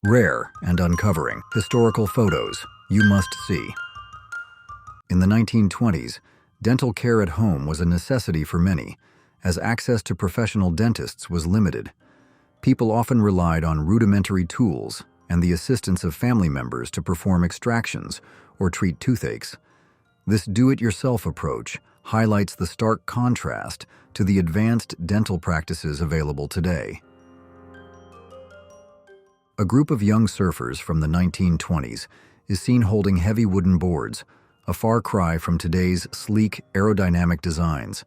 Rare and uncovering historical photos you must see. In the 1920s, dental care at home was a necessity for many, as access to professional dentists was limited. People often relied on rudimentary tools and the assistance of family members to perform extractions or treat toothaches. This do-it-yourself approach highlights the stark contrast to the advanced dental practices available today. A group of young surfers from the 1920s is seen holding heavy wooden boards, a far cry from today's sleek, aerodynamic designs.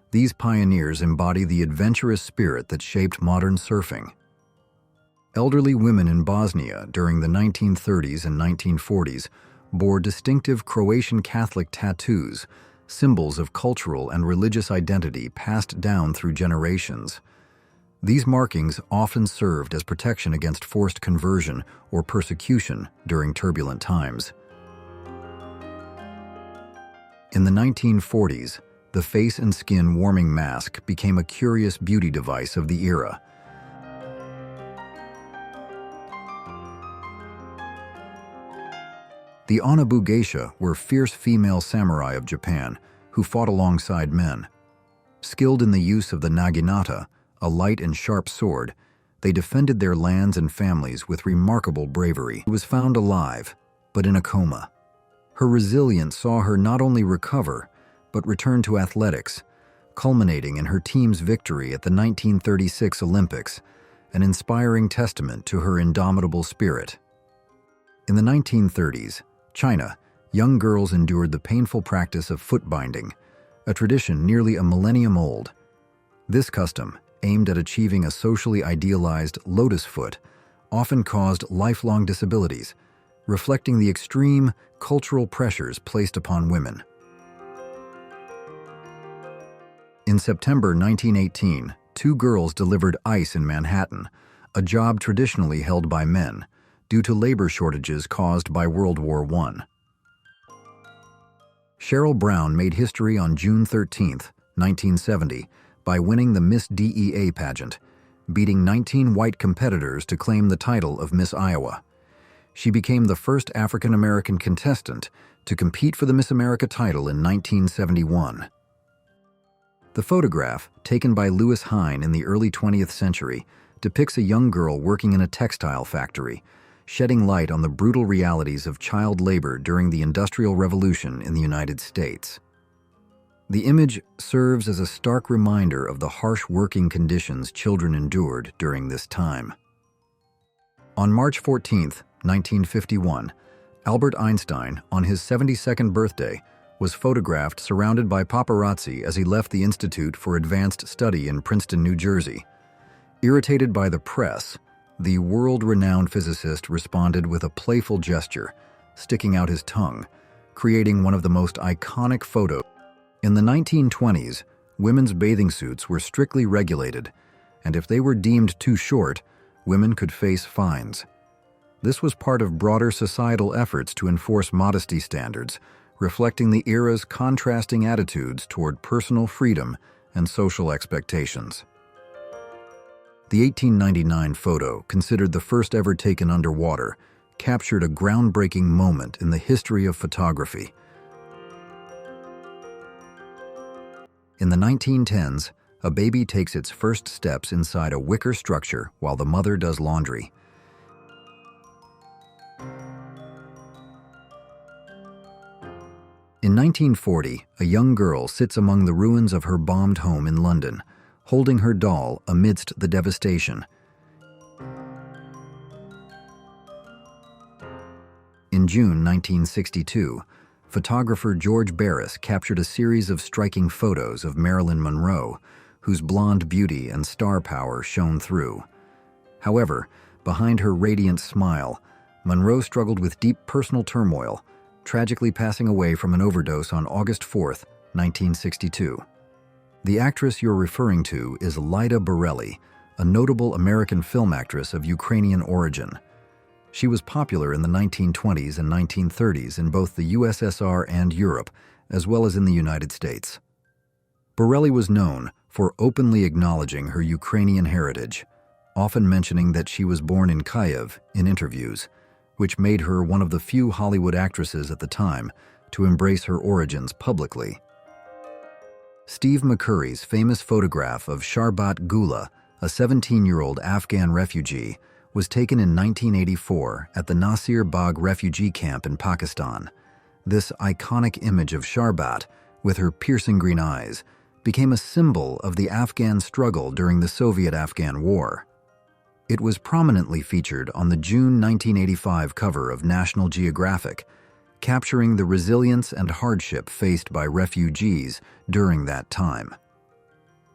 These pioneers embody the adventurous spirit that shaped modern surfing. Elderly women in Bosnia during the 1930s and 1940s bore distinctive Croatian Catholic tattoos, symbols of cultural and religious identity passed down through generations. These markings often served as protection against forced conversion or persecution during turbulent times. In the 1940s, the face and skin warming mask became a curious beauty device of the era. The Onabu geisha were fierce female samurai of Japan who fought alongside men. Skilled in the use of the naginata, a light and sharp sword, they defended their lands and families with remarkable bravery. She was found alive, but in a coma. Her resilience saw her not only recover, but return to athletics, culminating in her team's victory at the 1936 Olympics, an inspiring testament to her indomitable spirit. In the 1930s, China, young girls endured the painful practice of foot binding, a tradition nearly a millennium old. This custom, aimed at achieving a socially idealized lotus foot, often caused lifelong disabilities, reflecting the extreme cultural pressures placed upon women. In September 1918, two girls delivered ice in Manhattan, a job traditionally held by men, due to labor shortages caused by World War I. Cheryl Brown made history on June 13, 1970, by winning the Miss DEA pageant, beating 19 white competitors to claim the title of Miss Iowa. She became the first African-American contestant to compete for the Miss America title in 1971. The photograph, taken by Lewis Hine in the early 20th century, depicts a young girl working in a textile factory, shedding light on the brutal realities of child labor during the Industrial Revolution in the United States. The image serves as a stark reminder of the harsh working conditions children endured during this time. On March 14, 1951, Albert Einstein, on his 72nd birthday, was photographed surrounded by paparazzi as he left the Institute for Advanced Study in Princeton, New Jersey. Irritated by the press, the world-renowned physicist responded with a playful gesture, sticking out his tongue, creating one of the most iconic photos. In the 1920s, women's bathing suits were strictly regulated, and if they were deemed too short, women could face fines. This was part of broader societal efforts to enforce modesty standards, reflecting the era's contrasting attitudes toward personal freedom and social expectations. The 1899 photo, considered the first ever taken underwater, captured a groundbreaking moment in the history of photography. In the 1910s, a baby takes its first steps inside a wicker structure while the mother does laundry. In 1940, a young girl sits among the ruins of her bombed home in London, holding her doll amidst the devastation. In June 1962, photographer George Barris captured a series of striking photos of Marilyn Monroe, whose blonde beauty and star power shone through. However, behind her radiant smile, Monroe struggled with deep personal turmoil, tragically passing away from an overdose on August 4, 1962. The actress you're referring to is Lyda Borelli, a notable American film actress of Ukrainian origin. She was popular in the 1920s and 1930s in both the USSR and Europe, as well as in the United States. Borelli was known for openly acknowledging her Ukrainian heritage. often mentioning that she was born in Kyiv in interviews, which made her one of the few Hollywood actresses at the time to embrace her origins publicly. Steve McCurry's famous photograph of Sharbat Gula, a 17-year-old Afghan refugee, was taken in 1984 at the Nasir Bagh refugee camp in Pakistan. This iconic image of Sharbat, with her piercing green eyes, became a symbol of the Afghan struggle during the Soviet-Afghan War. It was prominently featured on the June 1985 cover of National Geographic, capturing the resilience and hardship faced by refugees during that time.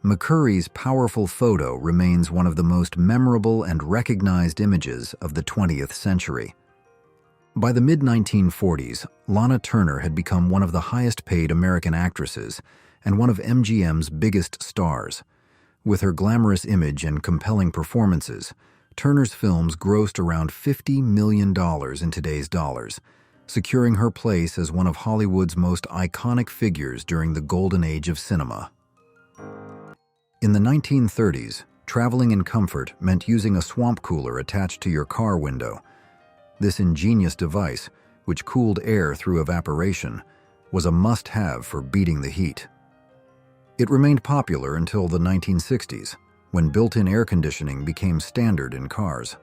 McCurry's powerful photo remains one of the most memorable and recognized images of the 20th century. By the mid-1940s, Lana Turner had become one of the highest-paid American actresses and one of MGM's biggest stars. With her glamorous image and compelling performances, Turner's films grossed around $50 million in today's dollars, securing her place as one of Hollywood's most iconic figures during the golden age of cinema. In the 1930s, traveling in comfort meant using a swamp cooler attached to your car window. This ingenious device, which cooled air through evaporation, was a must-have for beating the heat. It remained popular until the 1960s, when built-in air conditioning became standard in cars.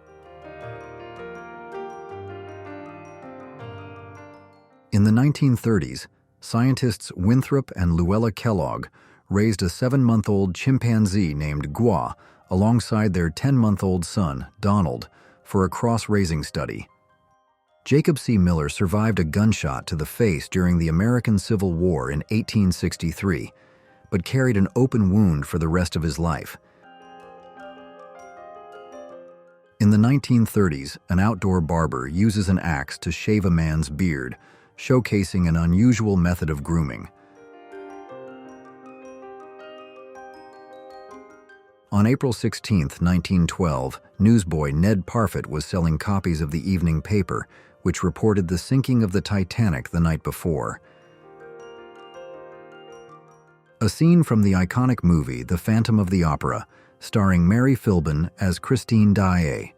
In the 1930s, scientists Winthrop and Luella Kellogg raised a 7-month-old chimpanzee named Gua alongside their 10-month-old son, Donald, for a cross-raising study. Jacob C. Miller survived a gunshot to the face during the American Civil War in 1863, but carried an open wound for the rest of his life. In the 1930s, an outdoor barber uses an axe to shave a man's beard, showcasing an unusual method of grooming. On April 16, 1912, newsboy Ned Parfit was selling copies of the evening paper, which reported the sinking of the Titanic the night before. A scene from the iconic movie The Phantom of the Opera, starring Mary Philbin as Christine Daae.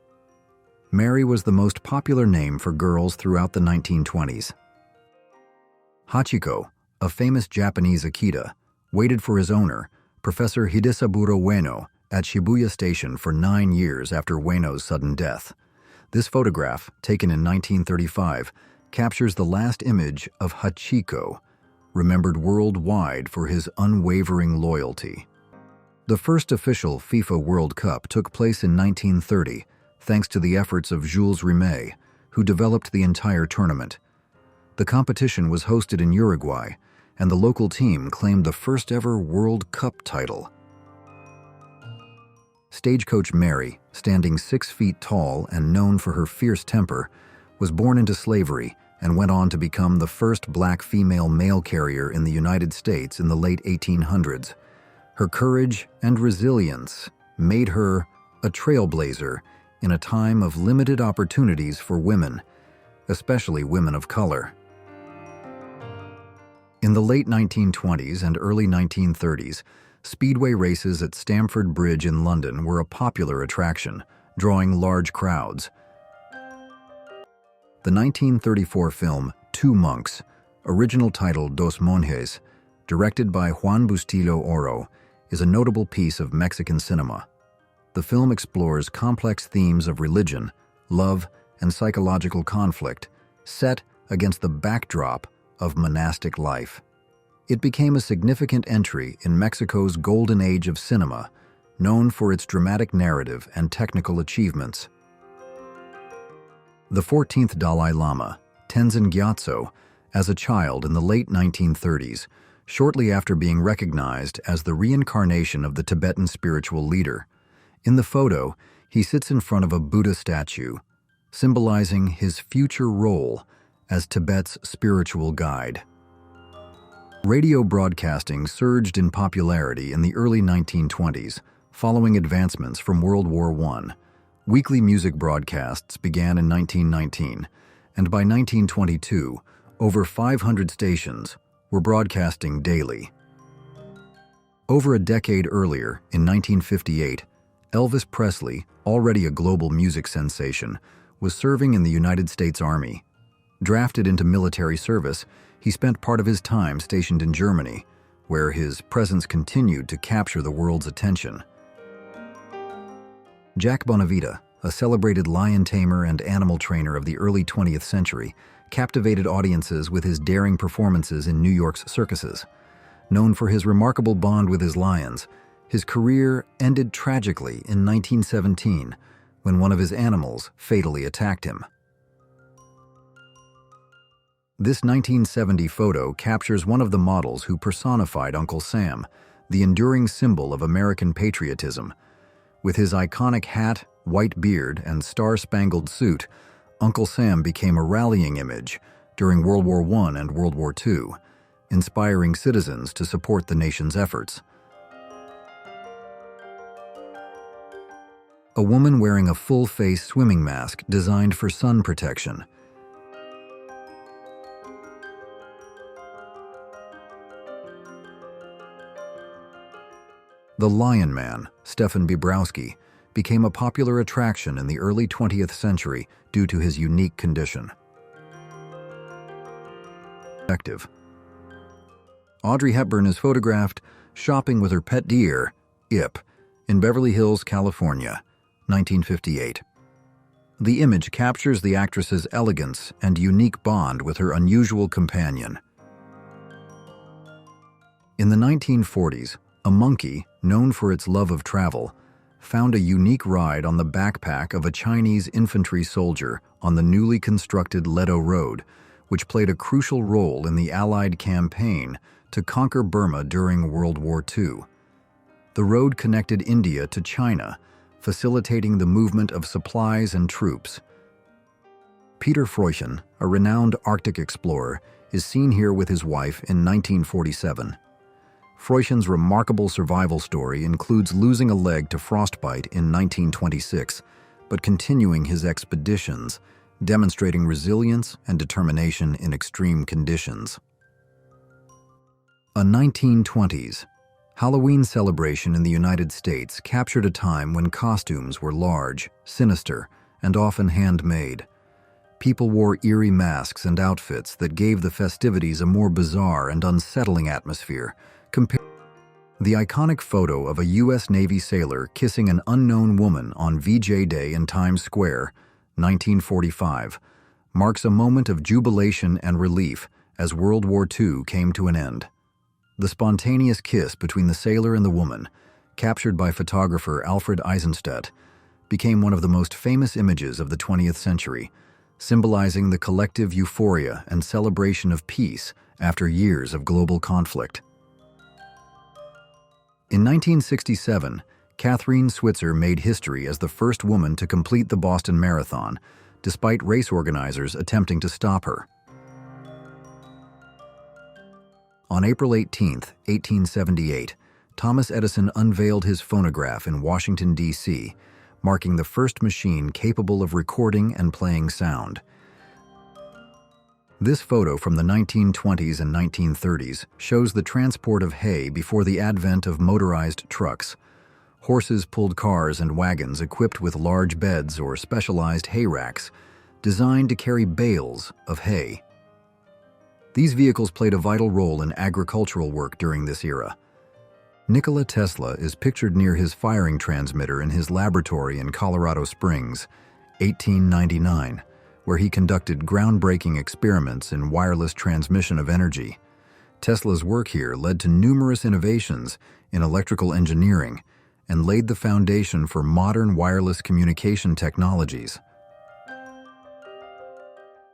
Mary was the most popular name for girls throughout the 1920s. Hachiko, a famous Japanese Akita, waited for his owner, Professor Hidesaburo Ueno, at Shibuya Station for 9 years after Ueno's sudden death. This photograph, taken in 1935, captures the last image of Hachiko, remembered worldwide for his unwavering loyalty. The first official FIFA World Cup took place in 1930, thanks to the efforts of Jules Rimet, who developed the entire tournament. The competition was hosted in Uruguay, and the local team claimed the first-ever World Cup title. Stagecoach Mary, standing 6 feet tall and known for her fierce temper, was born into slavery and went on to become the first black female mail carrier in the United States in the late 1800s. Her courage and resilience made her a trailblazer in a time of limited opportunities for women, especially women of color. In the late 1920s and early 1930s, speedway races at Stamford Bridge in London were a popular attraction, drawing large crowds. The 1934 film Two Monks, original title Dos Monjes, directed by Juan Bustillo Oro, is a notable piece of Mexican cinema. The film explores complex themes of religion, love, and psychological conflict, set against the backdrop of monastic life. It became a significant entry in Mexico's golden age of cinema, known for its dramatic narrative and technical achievements. The 14th Dalai Lama, Tenzin Gyatso, as a child in the late 1930s, shortly after being recognized as the reincarnation of the Tibetan spiritual leader. In the photo, he sits in front of a Buddha statue, symbolizing his future role as Tibet's spiritual guide. Radio broadcasting surged in popularity in the early 1920s, following advancements from World War I. Weekly music broadcasts began in 1919, and by 1922, over 500 stations were broadcasting daily. Over a decade earlier, in 1958, Elvis Presley, already a global music sensation, was serving in the United States Army. Drafted into military service, he spent part of his time stationed in Germany, where his presence continued to capture the world's attention. Jack Bonavita, a celebrated lion tamer and animal trainer of the early 20th century, captivated audiences with his daring performances in New York's circuses. Known for his remarkable bond with his lions, his career ended tragically in 1917 when one of his animals fatally attacked him. This 1970 photo captures one of the models who personified Uncle Sam, the enduring symbol of American patriotism. With his iconic hat, white beard, and star-spangled suit, Uncle Sam became a rallying image during World War I and World War II, inspiring citizens to support the nation's efforts. A woman wearing a full-face swimming mask designed for sun protection. The Lion Man, Stefan Bibrowski, became a popular attraction in the early 20th century due to his unique condition. Audrey Hepburn is photographed shopping with her pet deer, Ip, in Beverly Hills, California, 1958. The image captures the actress's elegance and unique bond with her unusual companion. In the 1940s, a monkey, known for its love of travel, found a unique ride on the backpack of a Chinese infantry soldier on the newly constructed Ledo Road, which played a crucial role in the Allied campaign to conquer Burma during World War II. The road connected India to China, facilitating the movement of supplies and troops. Peter Freuchen, a renowned Arctic explorer, is seen here with his wife in 1947. Freuchen's remarkable survival story includes losing a leg to frostbite in 1926, but continuing his expeditions, demonstrating resilience and determination in extreme conditions. A 1920s Halloween celebration in the United States captured a time when costumes were large, sinister, and often handmade. People wore eerie masks and outfits that gave the festivities a more bizarre and unsettling atmosphere. The iconic photo of a U.S. Navy sailor kissing an unknown woman on VJ Day in Times Square, 1945, marks a moment of jubilation and relief as World War II came to an end. The spontaneous kiss between the sailor and the woman, captured by photographer Alfred Eisenstadt, became one of the most famous images of the 20th century, symbolizing the collective euphoria and celebration of peace after years of global conflict. In 1967, Catherine Switzer made history as the first woman to complete the Boston Marathon, despite race organizers attempting to stop her. On April 18, 1878, Thomas Edison unveiled his phonograph in Washington, D.C., marking the first machine capable of recording and playing sound. This photo from the 1920s and 1930s shows the transport of hay before the advent of motorized trucks. Horses pulled cars and wagons equipped with large beds or specialized hay racks, designed to carry bales of hay. These vehicles played a vital role in agricultural work during this era. Nikola Tesla is pictured near his firing transmitter in his laboratory in Colorado Springs, 1899. Where he conducted groundbreaking experiments in wireless transmission of energy. Tesla's work here led to numerous innovations in electrical engineering and laid the foundation for modern wireless communication technologies.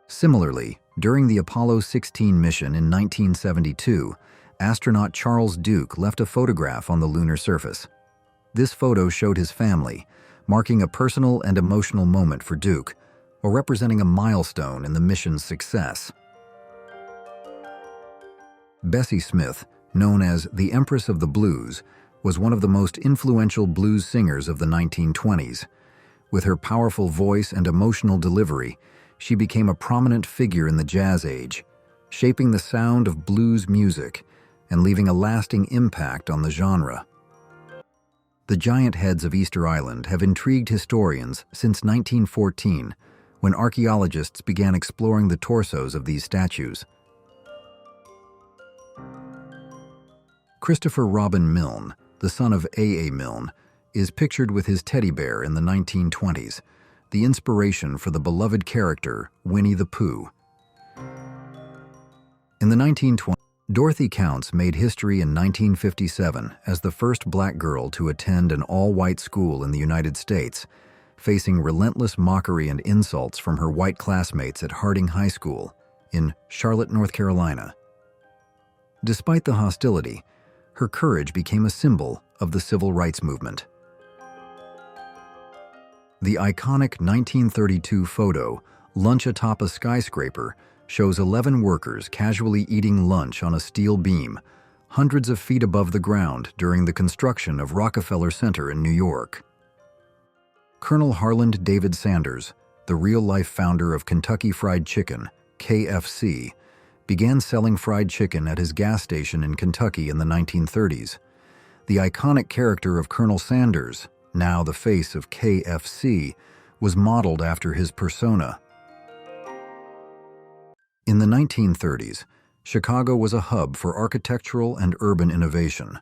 Similarly, during the Apollo 16 mission in 1972, astronaut Charles Duke left a photograph on the lunar surface. This photo showed his family, marking a personal and emotional moment for Duke, or representing a milestone in the mission's success. Bessie Smith, known as the Empress of the Blues, was one of the most influential blues singers of the 1920s. With her powerful voice and emotional delivery, she became a prominent figure in the jazz age, shaping the sound of blues music and leaving a lasting impact on the genre. The giant heads of Easter Island have intrigued historians since 1914, when archaeologists began exploring the torsos of these statues. Christopher Robin Milne, the son of A. Milne, is pictured with his teddy bear in the 1920s, the inspiration for the beloved character Winnie the Pooh. In the 1920s, Dorothy Counts made history in 1957 as the first black girl to attend an all-white school in the United States, facing relentless mockery and insults from her white classmates at Harding High School in Charlotte, North Carolina. Despite the hostility, her courage became a symbol of the civil rights movement. The iconic 1932 photo, Lunch Atop a Skyscraper, shows 11 workers casually eating lunch on a steel beam, hundreds of feet above the ground during the construction of Rockefeller Center in New York. Colonel Harland David Sanders, the real-life founder of Kentucky Fried Chicken, KFC, began selling fried chicken at his gas station in Kentucky in the 1930s. The iconic character of Colonel Sanders, now the face of KFC, was modeled after his persona. In the 1930s, Chicago was a hub for architectural and urban innovation.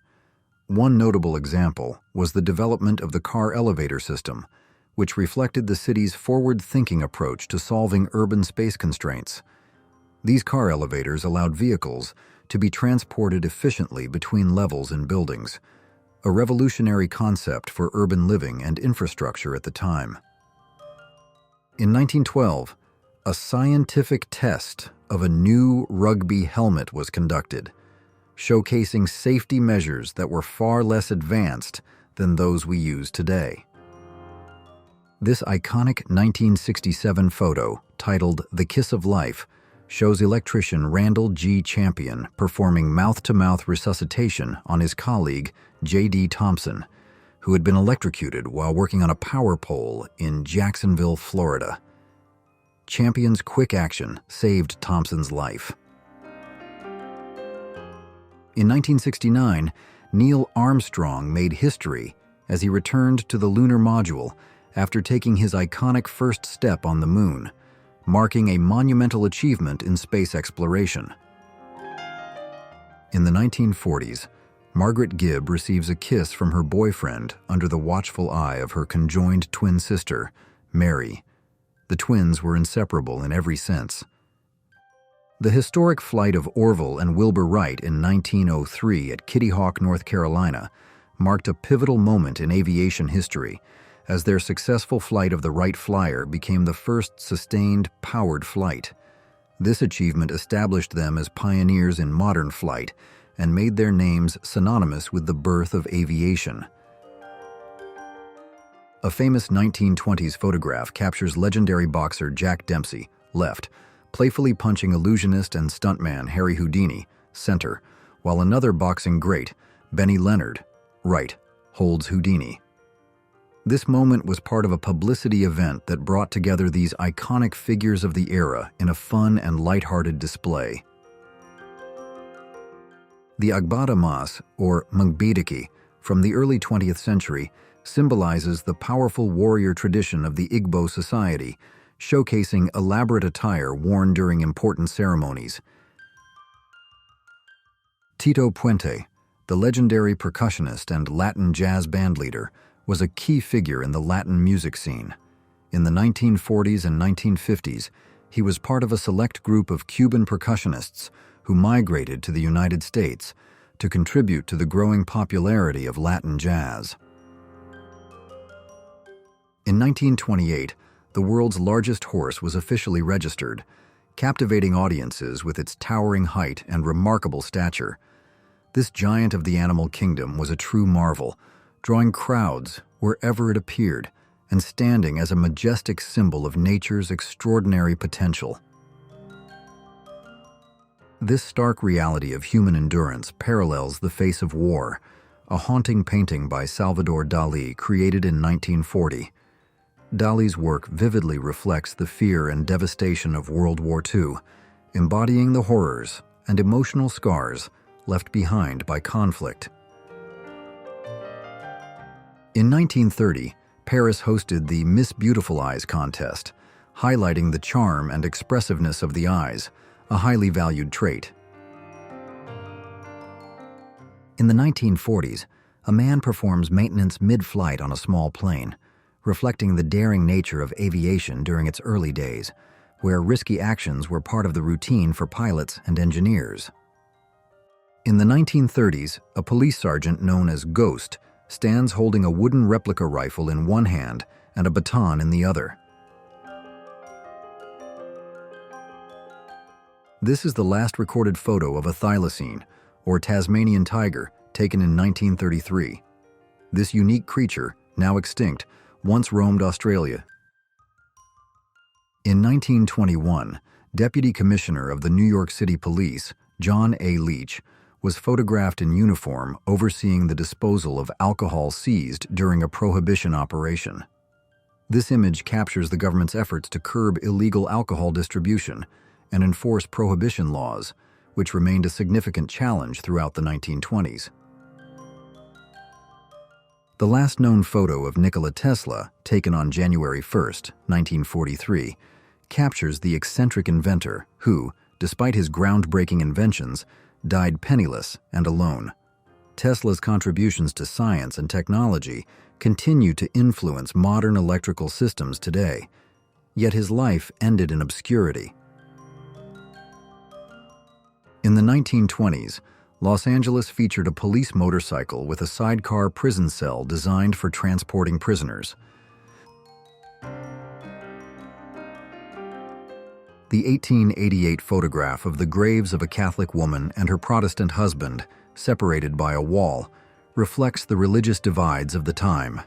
One notable example was the development of the car elevator system, which reflected the city's forward-thinking approach to solving urban space constraints. These car elevators allowed vehicles to be transported efficiently between levels in buildings, a revolutionary concept for urban living and infrastructure at the time. In 1912, a scientific test of a new rugby helmet was conducted, showcasing safety measures that were far less advanced than those we use today. This iconic 1967 photo, titled "The Kiss of Life," shows electrician Randall G. Champion performing mouth-to-mouth resuscitation on his colleague J.D. Thompson, who had been electrocuted while working on a power pole in Jacksonville, Florida. Champion's quick action saved Thompson's life. In 1969, Neil Armstrong made history as he returned to the lunar module after taking his iconic first step on the moon, marking a monumental achievement in space exploration. In the 1940s, Margaret Gibb receives a kiss from her boyfriend under the watchful eye of her conjoined twin sister, Mary. The twins were inseparable in every sense. The historic flight of Orville and Wilbur Wright in 1903 at Kitty Hawk, North Carolina, marked a pivotal moment in aviation history, as their successful flight of the Wright Flyer became the first sustained, powered flight. This achievement established them as pioneers in modern flight and made their names synonymous with the birth of aviation. A famous 1920s photograph captures legendary boxer Jack Dempsey, left, playfully punching illusionist and stuntman Harry Houdini, center, while another boxing great, Benny Leonard, right, holds Houdini. This moment was part of a publicity event that brought together these iconic figures of the era in a fun and lighthearted display. The Agbada Mas, or Mungbidiki, from the early 20th century, symbolizes the powerful warrior tradition of the Igbo society, showcasing elaborate attire worn during important ceremonies. Tito Puente, the legendary percussionist and Latin jazz bandleader, was a key figure in the Latin music scene. In the 1940s and 1950s, he was part of a select group of Cuban percussionists who migrated to the United States to contribute to the growing popularity of Latin jazz. In 1928, the world's largest horse was officially registered, captivating audiences with its towering height and remarkable stature. This giant of the animal kingdom was a true marvel, drawing crowds wherever it appeared and standing as a majestic symbol of nature's extraordinary potential. This stark reality of human endurance parallels The Face of War, a haunting painting by Salvador Dali created in 1940. Dali's work vividly reflects the fear and devastation of World War II, embodying the horrors and emotional scars left behind by conflict. In 1930, Paris hosted the Miss Beautiful Eyes contest, highlighting the charm and expressiveness of the eyes, a highly valued trait. In the 1940s, a man performs maintenance mid-flight on a small plane, reflecting the daring nature of aviation during its early days, where risky actions were part of the routine for pilots and engineers. In the 1930s, a police sergeant known as Ghost stands holding a wooden replica rifle in one hand and a baton in the other. This is the last recorded photo of a thylacine, or Tasmanian tiger, taken in 1933. This unique creature, now extinct, once roamed Australia. In 1921, Deputy Commissioner of the New York City Police, John A. Leach, was photographed in uniform overseeing the disposal of alcohol seized during a prohibition operation. This image captures the government's efforts to curb illegal alcohol distribution and enforce prohibition laws, which remained a significant challenge throughout the 1920s. The last known photo of Nikola Tesla, taken on January 1, 1943, captures the eccentric inventor who, despite his groundbreaking inventions, died penniless and alone. Tesla's contributions to science and technology continue to influence modern electrical systems today, yet his life ended in obscurity. In the 1920s, Los Angeles featured a police motorcycle with a sidecar prison cell designed for transporting prisoners. The 1888 photograph of the graves of a Catholic woman and her Protestant husband, separated by a wall, reflects the religious divides of the time.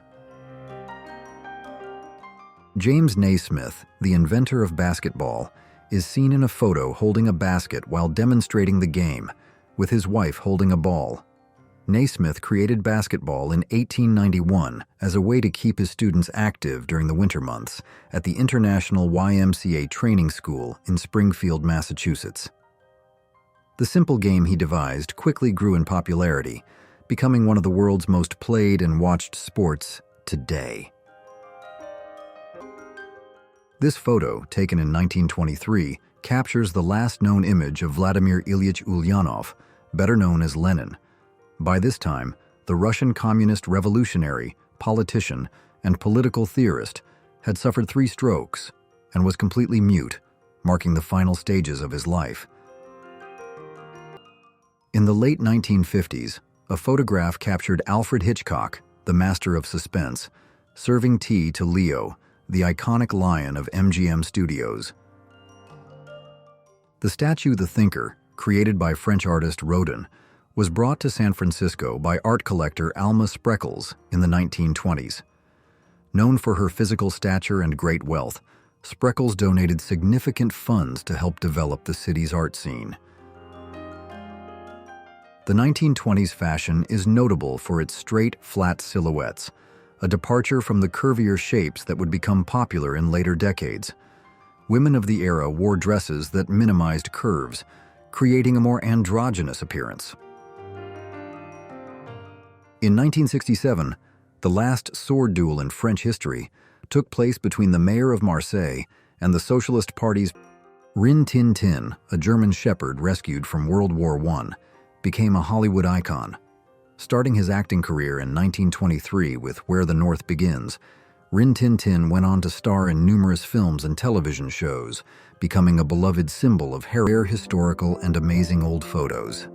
James Naismith, the inventor of basketball, is seen in a photo holding a basket while demonstrating the game, with his wife holding a ball. Naismith created basketball in 1891 as a way to keep his students active during the winter months at the International YMCA Training School in Springfield, Massachusetts. The simple game he devised quickly grew in popularity, becoming one of the world's most played and watched sports today. This photo, taken in 1923, captures the last known image of Vladimir Ilyich Ulyanov, better known as Lenin. By this time, the Russian communist revolutionary, politician, and political theorist had suffered 3 strokes and was completely mute, marking the final stages of his life. In the late 1950s, a photograph captured Alfred Hitchcock, the master of suspense, serving tea to Leo, the iconic lion of MGM Studios. The statue The Thinker, created by French artist Rodin, was brought to San Francisco by art collector Alma Spreckels in the 1920s. Known for her physical stature and great wealth, Spreckels donated significant funds to help develop the city's art scene. The 1920s fashion is notable for its straight, flat silhouettes, a departure from the curvier shapes that would become popular in later decades. Women of the era wore dresses that minimized curves, creating a more androgynous appearance. In 1967, the last sword duel in French history took place between the mayor of Marseille and the Socialist Party's Rin Tin Tin, a German shepherd rescued from World War I, became a Hollywood icon. Starting his acting career in 1923 with Where the North Begins, Rin Tin Tin went on to star in numerous films and television shows, becoming a beloved symbol of rare historical and amazing old photos.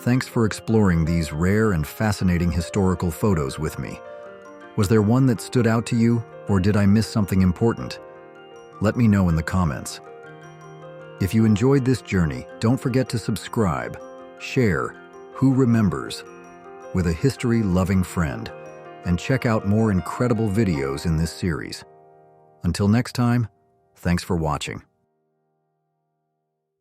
Thanks for exploring these rare and fascinating historical photos with me. Was there one that stood out to you, or did I miss something important? Let me know in the comments. If you enjoyed this journey, don't forget to subscribe, share Who Remembers with a history-loving friend, and check out more incredible videos in this series. Until next time, thanks for watching.